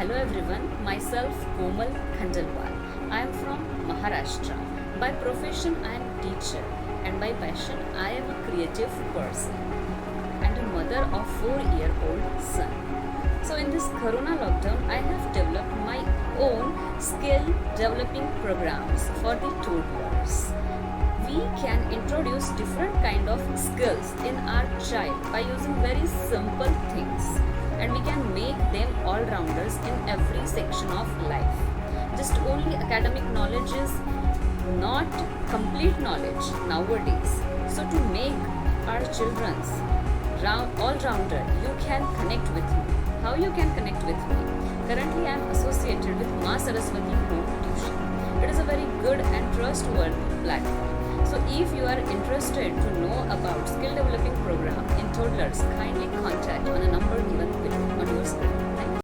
Hello everyone, myself Komal Khandalwal. I am from Maharashtra. By profession I am teacher and by passion I am a creative person and a mother of 4-year-old son. So in this Corona lockdown I have developed my own skill developing programs for the toddlers. We can introduce different kind of skills in our child by using very simple things, and we can make them all-rounders in every section of life. Just only academic knowledge is not complete knowledge nowadays. So to make our children's all-rounder, you can connect with me. How you can connect with me? Currently I am associated with Ma Saraswati Home Tuition. It is a very good and trustworthy platform. So if you are interested to know about skill developing program in toddlers, kindly contact on a number given below on your screen. Thank you.